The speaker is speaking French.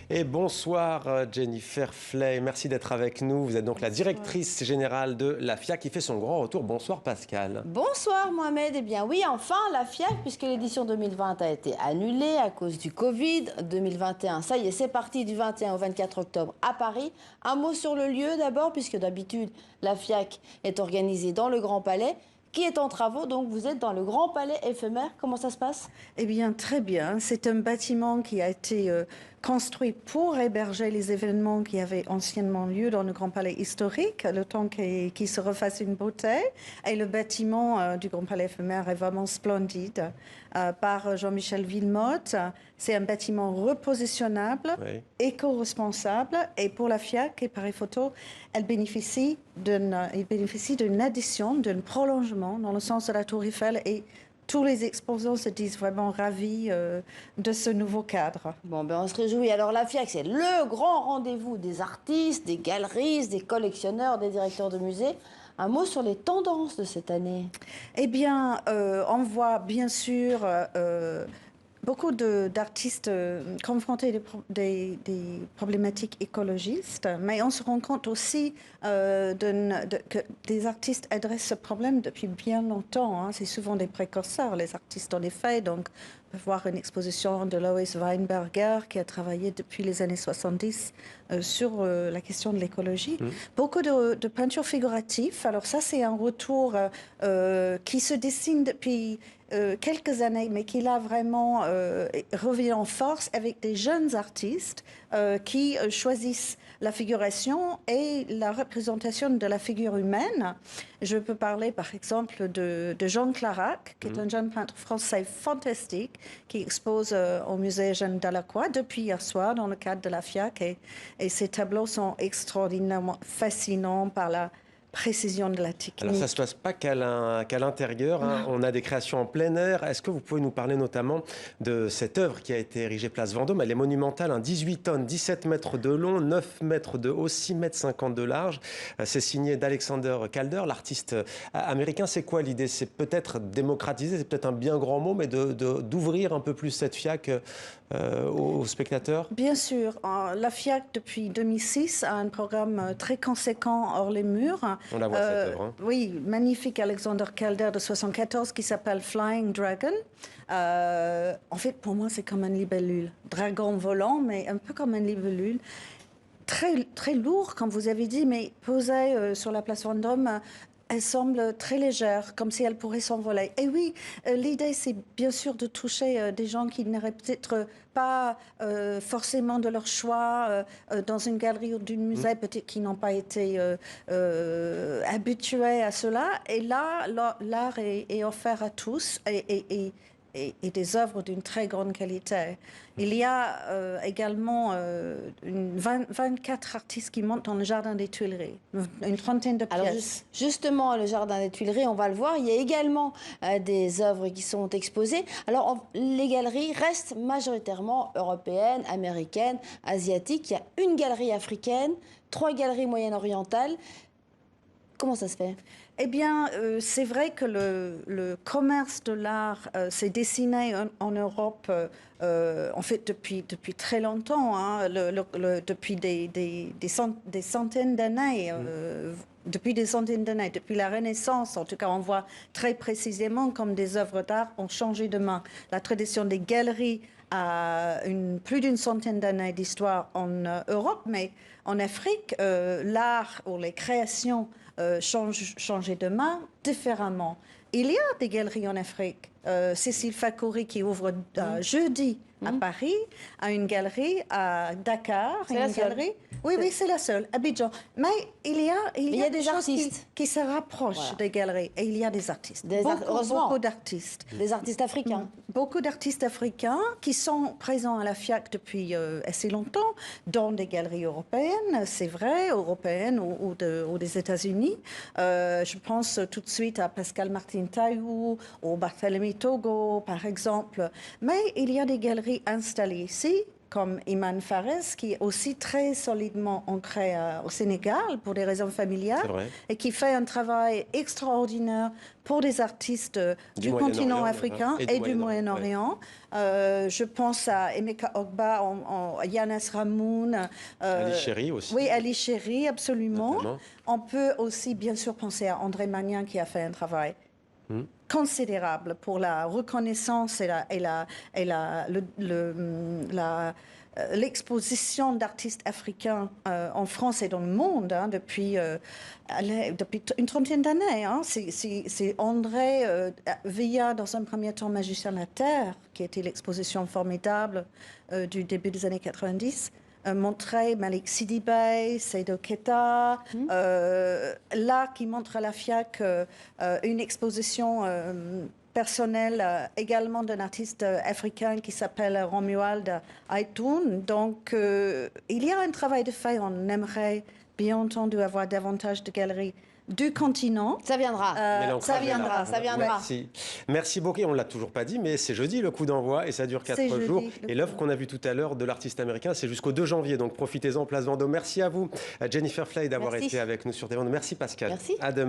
Et bonsoir Jennifer Fley, merci d'être avec nous. Vous êtes donc la directrice générale de la FIAC qui fait son grand retour. Bonsoir Pascal. Bonsoir Mohamed. Eh bien oui, enfin la FIAC, puisque l'édition 2020 a été annulée à cause du Covid. 2021, ça y est, c'est parti du 21 au 24 octobre à Paris. Un mot sur le lieu d'abord, puisque d'habitude la FIAC est organisée dans le Grand Palais, qui est en travaux, donc vous êtes dans le Grand Palais éphémère. Comment ça se passe? Eh bien, très bien. C'est un bâtiment qui a été construit pour héberger les événements qui avaient anciennement lieu dans le Grand Palais historique, le temps qu'il se refasse une beauté. Et le bâtiment du Grand Palais éphémère est vraiment splendide. Par Jean-Michel Villemotte, c'est un bâtiment repositionnable, Oui. éco-responsable. Et pour la FIAC et Paris Photo, il bénéficie d'une addition, d'un prolongement dans le sens de la Tour Eiffel. Et tous les exposants se disent vraiment ravis de ce nouveau cadre. Bon, ben on se réjouit. Alors la FIAC, c'est le grand rendez-vous des artistes, des galeristes, des collectionneurs, des directeurs de musées. Un mot sur les tendances de cette année. Eh bien, on voit bien sûr beaucoup d'artistes confrontés des problématiques écologistes, mais on se rend compte aussi que des artistes adressent ce problème depuis bien longtemps. Hein. C'est souvent des précurseurs, les artistes en effet. Donc, on peut voir une exposition de Lois Weinberger qui a travaillé depuis les années 70 sur la question de l'écologie. Beaucoup de peintures figuratives. Alors ça, c'est un retour qui se dessine depuis quelques années, mais qui là vraiment revient en force avec des jeunes artistes qui choisissent la figuration et la représentation de la figure humaine. Je peux parler par exemple de Jean Clarac, qui est un jeune peintre français fantastique, qui expose au musée Jeanne Dalacroix depuis hier soir dans le cadre de la FIAC. Et ces tableaux sont extraordinairement fascinants par la précision de la technique. Alors ça ne se passe pas qu'à l'intérieur, hein. On a des créations en plein air. Est-ce que vous pouvez nous parler notamment de cette œuvre qui a été érigée place Vendôme? Elle est monumentale, hein, 18 tonnes, 17 mètres de long, 9 mètres de haut, 6 mètres 50 de large. C'est signé d'Alexander Calder, l'artiste américain. C'est quoi l'idée? C'est peut-être démocratiser, c'est peut-être un bien grand mot, mais d'ouvrir un peu plus cette FIAC aux spectateurs? Bien sûr. La FIAC, depuis 2006, a un programme très conséquent hors les murs. On la voit cette œuvre. Hein. Oui, magnifique Alexander Calder de 74 qui s'appelle Flying Dragon. En fait, pour moi, c'est comme un libellule. Dragon volant, mais un peu comme un libellule. Très, très lourd, comme vous avez dit, mais posé sur la place Vendôme. Elle semble très légère, comme si elle pourrait s'envoler. Et oui, l'idée, c'est bien sûr de toucher des gens qui n'auraient peut-être pas forcément de leur choix dans une galerie ou d'un musée, peut-être qui n'ont pas été habitués à cela. Et là, l'art est offert à tous et des œuvres d'une très grande qualité. Il y a également 24 artistes qui montent dans le Jardin des Tuileries, une trentaine de pièces. Alors justement, le Jardin des Tuileries, on va le voir, il y a également des œuvres qui sont exposées. Alors les galeries restent majoritairement européennes, américaines, asiatiques. Il y a une galerie africaine, 3 galeries moyen-orientales. Comment ça se fait? Eh bien, c'est vrai que le commerce de l'art s'est dessiné en Europe, en fait, depuis très longtemps, hein, depuis des centaines d'années. Depuis des centaines d'années, depuis la Renaissance, en tout cas, on voit très précisément comme des œuvres d'art ont changé de main. La tradition des galeries a plus d'une centaine d'années d'histoire en Europe, mais en Afrique, l'art ou les créations changer de main différemment. Il y a des galeries en Afrique. Cécile Fakouri qui ouvre jeudi à Paris, a une galerie à Dakar. C'est la seule. Galerie. Oui, c'est la seule, Abidjan. Mais il y a des artistes qui se rapprochent des galeries. Et il y a des artistes. Heureusement. Beaucoup d'artistes. Des artistes africains. Beaucoup d'artistes africains qui sont présents à la FIAC depuis assez longtemps, dans des galeries européennes, c'est vrai, européennes ou des États-Unis. Je pense tout de suite à Pascal Martin Taillou, au Barthélemy Togo, par exemple. Mais il y a des galeries installées ici comme Iman Fares, qui est aussi très solidement ancré au Sénégal pour des raisons familiales et qui fait un travail extraordinaire pour des artistes du continent africain et du Moyen-Orient. Je pense à Emeka Ogba, Yanis Ramoun. Ali Chéri aussi. Oui, Ali Chéri, absolument. Notamment. On peut aussi bien sûr penser à André Magnan qui a fait un travail considérable pour la reconnaissance l'exposition d'artistes africains en France et dans le monde depuis une trentaine d'années. C'est André via, dans un premier temps, Magicien de la Terre, qui était l'exposition formidable du début des années 90. Montrer Malik Sidibé, Seydou Keita, là qui montre à la FIAC une exposition personnelle également d'un artiste africain qui s'appelle Romuald Aitoun. Donc il y a un travail de fait, on aimerait bien entendu avoir davantage de galeries du continent. Ça viendra. Ça viendra. Merci beaucoup. On ne l'a toujours pas dit, mais c'est jeudi le coup d'envoi et ça dure 4 jours. Et l'œuvre qu'on a vue tout à l'heure de l'artiste américain, c'est jusqu'au 2 janvier. Donc profitez-en, Place Vendôme. Merci à vous, Jennifer Flay, d'avoir été avec nous sur TV. Merci Pascal. Merci. À demain.